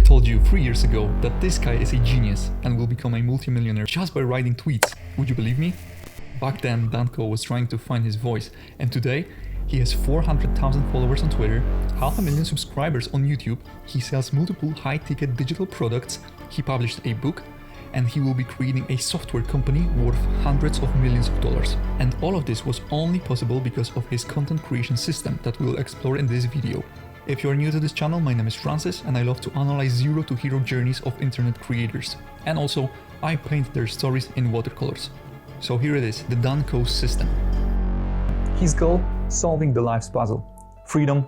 told you 3 years ago that this guy is a genius and will become a multi-millionaire just by writing tweets, would you believe me? Back then, Danko was trying to find his voice, and today he has 400,000 followers on Twitter, 500,000 subscribers on YouTube, he sells multiple high-ticket digital products, he published a book, and he will be creating a software company worth hundreds of millions of dollars. And all of this was only possible because of his content creation system that we'll explore in this video. If you are new to this channel, my name is Francis and I love to analyze zero to hero journeys of internet creators. And also, I paint their stories in watercolors. So here it is, the Danko system. His goal? Solving the life's puzzle. Freedom,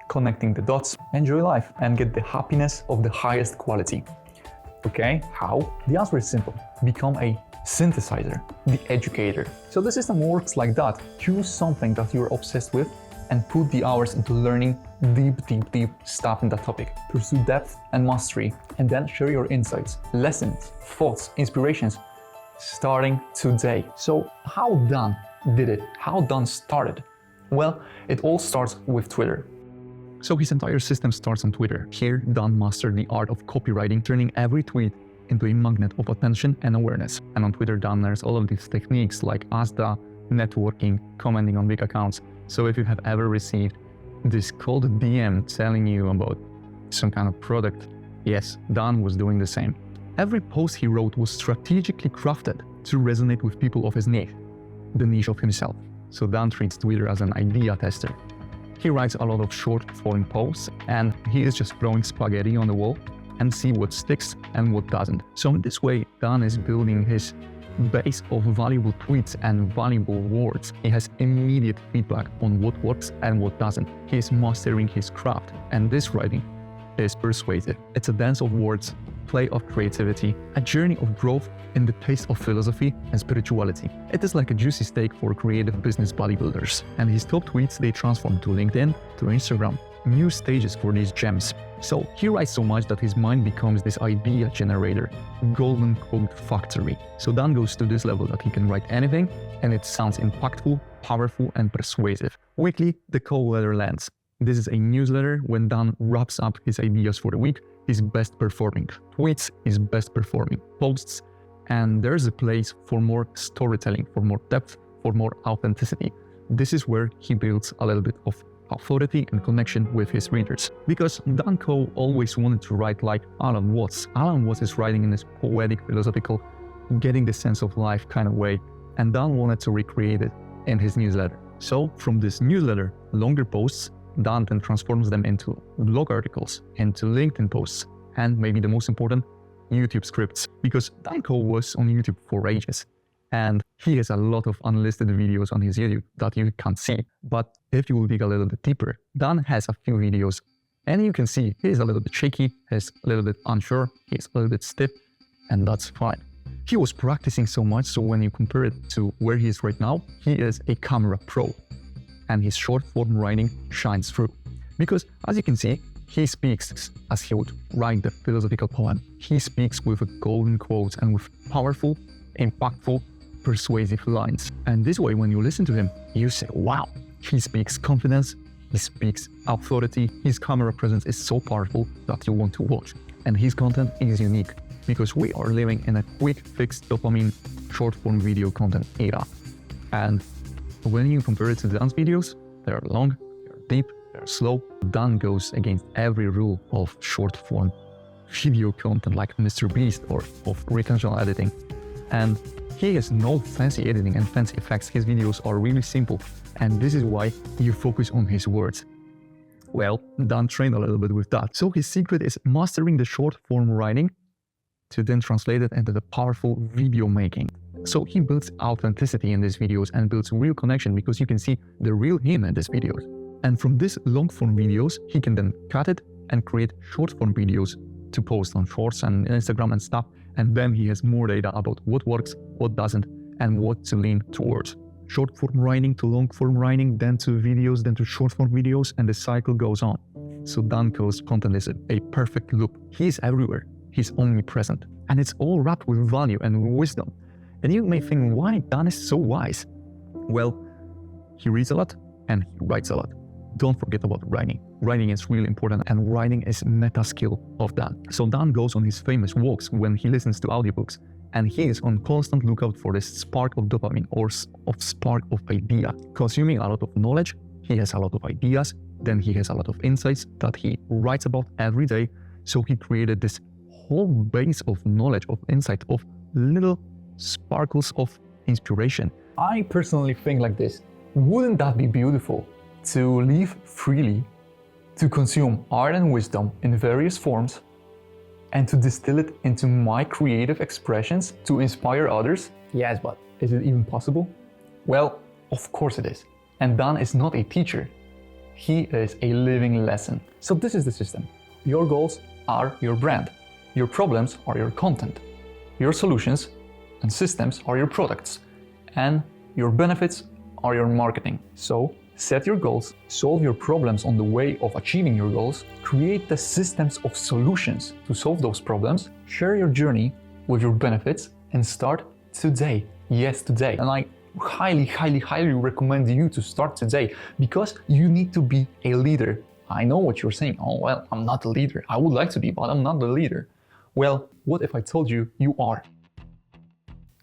connecting the dots, enjoy life and get the happiness of the highest quality. Okay, how? The answer is simple. Become a synthesizer, the educator. So the system works like that. Choose something that you're obsessed with and put the hours into learning deep stuff in that topic. Pursue depth and mastery, and then share your insights, lessons, thoughts, inspirations, starting today. So how Dan did it? How Dan started? Well, it all starts with Twitter. So his entire system starts on Twitter. Here, Dan mastered the art of copywriting, turning every tweet into a magnet of attention and awareness. And on Twitter, Dan learns all of these techniques like ASDA, networking, commenting on big accounts. So if you have ever received this cold DM telling you about some kind of product, yes, Dan was doing the same. Every post he wrote was strategically crafted to resonate with people of his niche, the niche of himself. So Dan treats Twitter as an idea tester. He writes a lot of short form posts and he is just throwing spaghetti on the wall and see what sticks and what doesn't. So in this way, Dan is building his base of valuable tweets and valuable words. He has immediate feedback on what works and what doesn't. He is mastering his craft, and this writing is persuasive. It's a dance of words, play of creativity, a journey of growth in the taste of philosophy and spirituality. It is like a juicy steak for creative business bodybuilders. And his top tweets, they transform to LinkedIn, to Instagram, new stages for these gems. So he writes so much that his mind becomes this idea generator, golden quote factory. So Dan goes to this level that he can write anything and it sounds impactful, powerful and persuasive. Weekly, the call letter lands. This is a newsletter when Dan wraps up his ideas for the week, his best performing tweets, his best performing posts, and there's a place for more storytelling, for more depth, for more authenticity. This is where he builds a little bit of authority and connection with his readers. Because Danko always wanted to write like Alan Watts. Alan Watts is writing in this poetic, philosophical, getting the sense of life kind of way, and Dan wanted to recreate it in his newsletter. So from this newsletter, longer posts, Dan then transforms them into blog articles, into LinkedIn posts, and maybe the most important, YouTube scripts. Because Danko was on YouTube for ages, and he has a lot of unlisted videos on his YouTube that you can't see. But if you will dig a little bit deeper, Dan has a few videos, and you can see he is a little bit shaky, he's a little bit unsure, he's a little bit stiff, and that's fine. He was practicing so much, so when you compare it to where he is right now, he is a camera pro. And his short form writing shines through. Because as you can see, he speaks as he would write the philosophical poem. He speaks with golden quotes and with powerful, impactful, persuasive lines. And this way, when you listen to him, you say, wow, he speaks confidence, he speaks authority, his camera presence is so powerful that you want to watch. And his content is unique because we are living in a quick fix dopamine short form video content era. And when you compare it to Dan's videos, they are long, they are deep, they are slow. Dan goes against every rule of short form video content like Mr. Beast or of retention editing. And he has no fancy editing and fancy effects. His videos are really simple. And this is why you focus on his words. Well, Dan trained a little bit with that. So his secret is mastering the short form writing to then translate it into the powerful video making. So he builds authenticity in these videos and builds real connection because you can see the real him in these videos. And from these long form videos, he can then cut it and create short form videos to post on Shorts and Instagram and stuff. And then he has more data about what works, what doesn't, and what to lean towards. Short form writing to long form writing, then to videos, then to short form videos, and the cycle goes on. So Danko's content is a perfect loop. He's everywhere. He's omnipresent. And it's all wrapped with value and wisdom. And you may think, why Dan is so wise? Well, he reads a lot and he writes a lot. Don't forget about writing. Writing is really important, and writing is meta skill of Dan. So Dan goes on his famous walks when he listens to audiobooks, and he is on constant lookout for this spark of dopamine or spark of idea. Consuming a lot of knowledge, he has a lot of ideas, then he has a lot of insights that he writes about every day. So he created this whole base of knowledge, of insight, of little sparkles of inspiration. I personally think like this: wouldn't that be beautiful to live freely, to consume art and wisdom in various forms, and to distill it into my creative expressions to inspire others? Yes, but is it even possible? Well, of course it is. And Dan is not a teacher. He is a living lesson. So this is the system. Your goals are your brand. Your problems are your content. Your solutions and systems are your products. And your benefits are your marketing. So set your goals, solve your problems on the way of achieving your goals, create the systems of solutions to solve those problems, share your journey with your benefits, and start today. Yes, today. And I highly recommend you to start today, because you need to be a leader. I know what you're saying. Oh, well, I'm not a leader. I would like to be, but I'm not the leader. Well, what if I told you you are?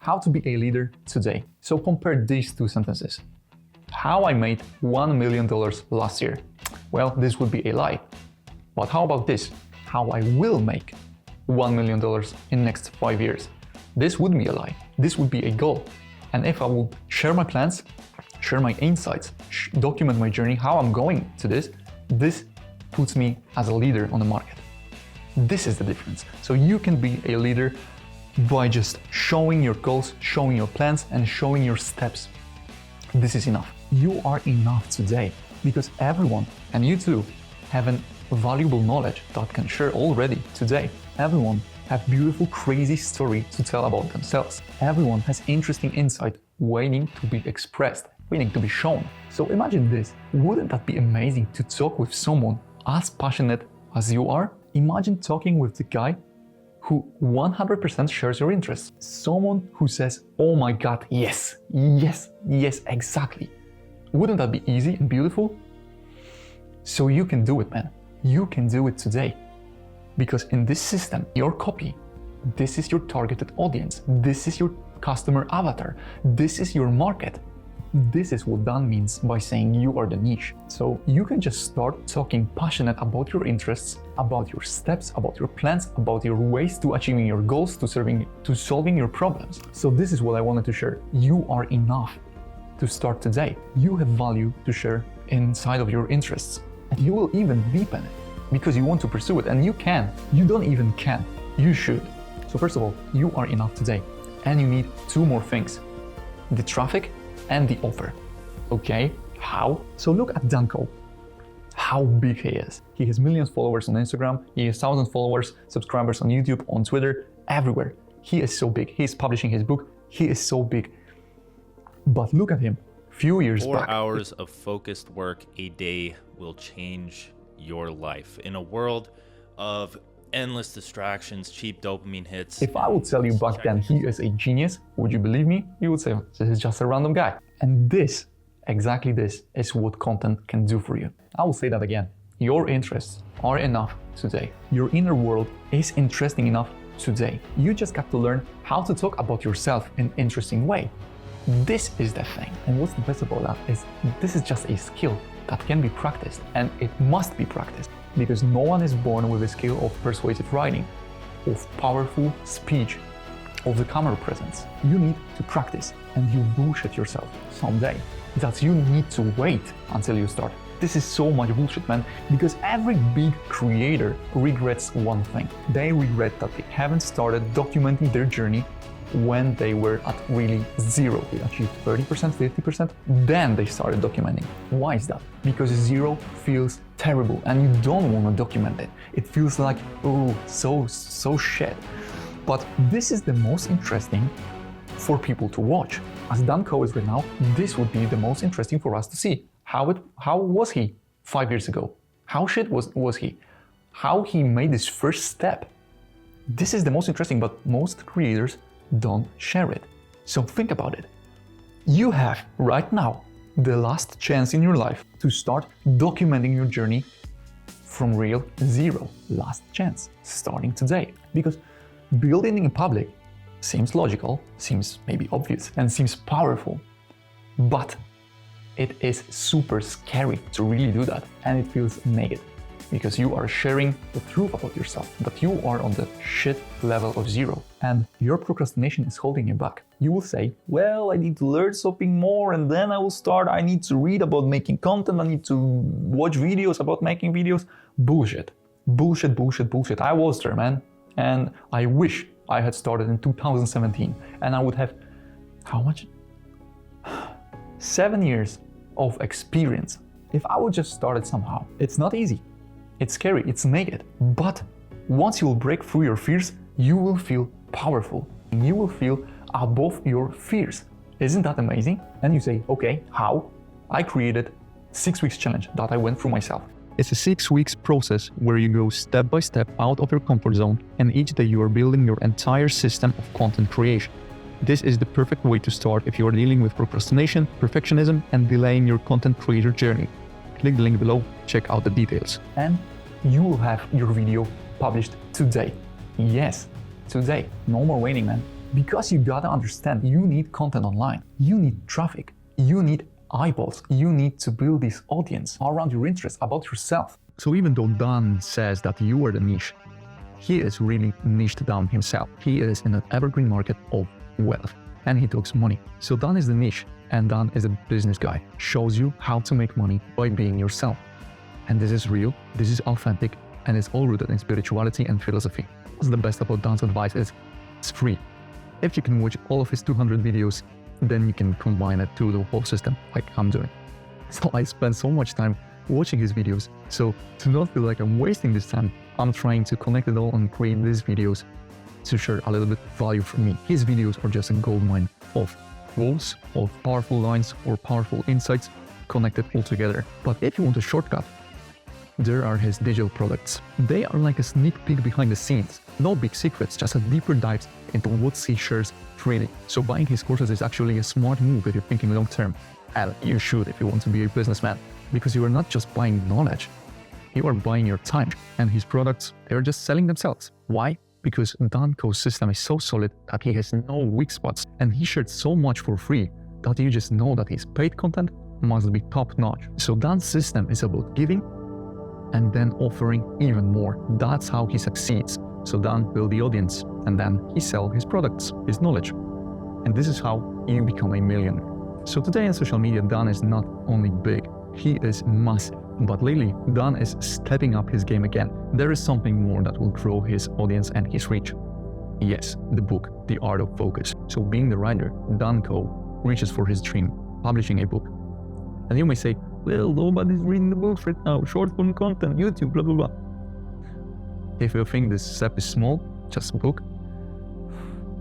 How to be a leader today. So compare these two sentences. How I made $1 million last year. Well, this would be a lie. But how about this? How I will make $1 million in next 5 years. This would be a lie. This would be a goal. And if I would share my plans, share my insights, document my journey, how I'm going to this puts me as a leader on the market. This is the difference. So you can be a leader by just showing your goals, showing your plans, and showing your steps. This is enough. You are enough today, because everyone, and you too, have an valuable knowledge that can share already today. Everyone have beautiful, crazy story to tell about themselves. Everyone has interesting insight waiting to be expressed, waiting to be shown. So imagine this. Wouldn't that be amazing to talk with someone as passionate as you are? Imagine talking with the guy who 100% shares your interests. Someone who says, oh my God, yes, exactly. Wouldn't that be easy and beautiful? So you can do it, man. You can do it today. Because in this system, your copy, this is your targeted audience. This is your customer avatar. This is your market. This is what Dan means by saying you are the niche. So you can just start talking passionate about your interests, about your steps, about your plans, about your ways to achieving your goals, to solving your problems. So this is what I wanted to share. You are enough to start today. You have value to share inside of your interests, and you will even deepen it because you want to pursue it, and you can. You don't even can. You should. So first of all, you are enough today, and you need two more things: the traffic and the offer. Okay, how? So look at Danko, how big he is. He has millions of followers on Instagram, he has 1,000 followers, subscribers on YouTube, on Twitter, everywhere. He is so big. He is publishing his book. He is so big. But look at him, few years back. 4 hours of focused work a day will change your life in a world of endless distractions, cheap dopamine hits. If I would tell you back then he is a genius, would you believe me? You would say, this is just a random guy. And this, exactly this, is what content can do for you. I will say that again. Your interests are enough today. Your inner world is interesting enough today. You just got to learn how to talk about yourself in an interesting way. This is the thing. And what's the best about that is this is just a skill that can be practiced, and it must be practiced. Because no one is born with a skill of persuasive writing, of powerful speech, of the camera presence. You need to practice, and you bullshit yourself someday. That you need to wait until you start. This is so much bullshit, man, because every big creator regrets one thing. They regret that they haven't started documenting their journey when they were at really zero. They achieved 30%, 50%, then they started documenting. Why is that? Because zero feels terrible and you don't want to document it. It feels like, oh, so shit. But this is the most interesting for people to watch. As Danko is right now, this would be the most interesting for us to see. How was he 5 years ago? How shit was he? How he made this first step? This is the most interesting, but most creators don't share it. So think about it. You have right now the last chance in your life to start documenting your journey from real zero, last chance, starting today. Because building in public seems logical, seems maybe obvious, and seems powerful, but it is super scary to really do that, and it feels naked because you are sharing the truth about yourself, but you are on the shit level of zero, and your procrastination is holding you back. You will say, well, I need to learn something more, and then I will start. I need to read about making content. I need to watch videos about making videos. Bullshit. Bullshit, bullshit, bullshit. I was there, man. And I wish I had started in 2017, and I would have, how much? 7 years of experience. If I would just start it somehow. It's not easy. It's scary, it's naked. But once you will break through your fears, you will feel powerful. You will feel above your fears. Isn't that amazing? And you say, okay, how? I created 6 weeks challenge that I went through myself. It's a 6 weeks process where you go step by step out of your comfort zone, and each day you are building your entire system of content creation. This is the perfect way to start if you are dealing with procrastination, perfectionism, and delaying your content creator journey. Click the link below, check out the details. And you will have your video published today. Yes, today. No more waiting, man. Because you gotta understand, you need content online. You need traffic. You need eyeballs. You need to build this audience around your interests, about yourself. So even though Dan says that you are the niche, he is really niched down himself. He is in an evergreen market of wealth, and he talks money. So Dan is the niche, and Dan is a business guy. Shows you how to make money by being yourself. And this is real, this is authentic, and it's all rooted in spirituality and philosophy. What's the best about Dan's advice is it's free. If you can watch all of his 200 videos, then you can combine it to the whole system, like I'm doing. So I spend so much time watching his videos. So to not feel like I'm wasting this time, I'm trying to connect it all and create these videos to share a little bit of value for me. His videos are just a goldmine of quotes, of powerful lines or powerful insights connected all together. But if you want a shortcut, there are his digital products. They are like a sneak peek behind the scenes. No big secrets, just a deeper dive into what he shares freely. So buying his courses is actually a smart move if you're thinking long term. And you should if you want to be a businessman, because you are not just buying knowledge, you are buying your time. And his products, they're just selling themselves. Why? Because Danko's system is so solid that he has no weak spots, and he shared so much for free that you just know that his paid content must be top notch. So Dan's system is about giving and then offering even more. That's how he succeeds. So Dan build the audience, and then he sell his products, his knowledge. And this is how you become a millionaire. So today in social media, Dan is not only big, he is massive. But lately, Dan is stepping up his game again. There is something more that will grow his audience and his reach. Yes, the book, The Art of Focus. So being the writer, Danko reaches for his dream, publishing a book. And you may say, well, nobody's reading the books right now, short form content, YouTube, blah, blah, blah. If you think this step is small, just a book,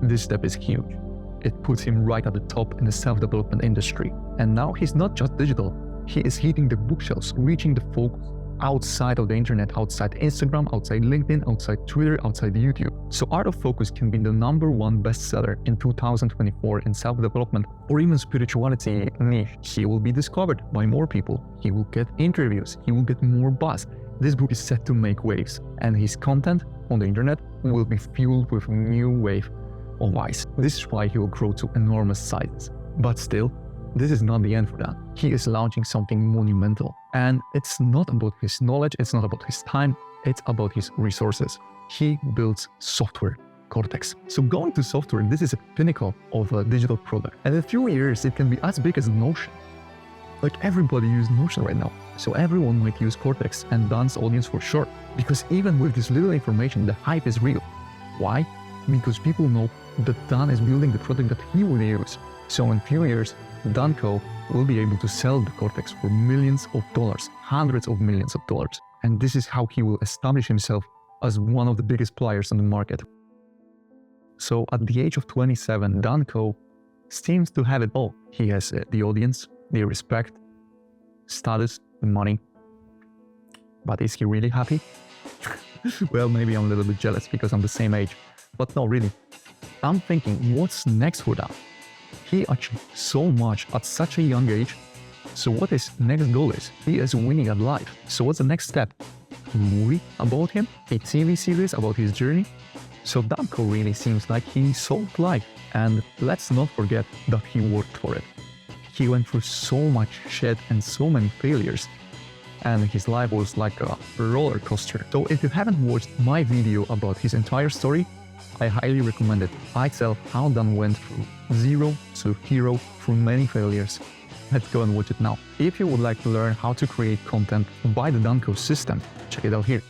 this step is huge. It puts him right at the top in the self-development industry. And now he's not just digital, he is hitting the bookshelves, reaching the folks outside of the internet, outside Instagram, outside LinkedIn, outside Twitter, outside YouTube. So Art of Focus can be the #1 bestseller in 2024 in self-development or even spirituality niche. He will be discovered by more people. He will get interviews. He will get more buzz. This book is set to make waves, and his content on the internet will be fueled with a new wave of eyes. This is why he will grow to enormous sizes. But still, this is not the end for that. He is launching something monumental. And it's not about his knowledge, it's not about his time, it's about his resources. He builds software, Kortex. So going to software, this is a pinnacle of a digital product. And in a few years, it can be as big as Notion. Like everybody uses Notion right now. So everyone might use Kortex and Dan's audience for sure. Because even with this little information, the hype is real. Why? Because people know that Dan is building the product that he will use. So in a few years, Danko will be able to sell the Kortex for millions of dollars, hundreds of millions of dollars. And this is how he will establish himself as one of the biggest players on the market. So at the age of 27, Danko seems to have it all. He has the audience, the respect, status, the money. But is he really happy? Well, maybe I'm a little bit jealous because I'm the same age. But no, really. I'm thinking, what's next for Dan? He achieved so much at such a young age. So what his next goal is? He is winning at life. So what's the next step? a movie about him, a TV series about his journey. So Danko really seems like he sold life, and let's not forget that he worked for it. He went through so much shit and so many failures, and his life was like a roller coaster. So if you haven't watched my video about his entire story, I highly recommend it. I tell how Dan went from zero to hero through many failures. Let's go and watch it now. If you would like to learn how to create content by the Danko system, check it out here.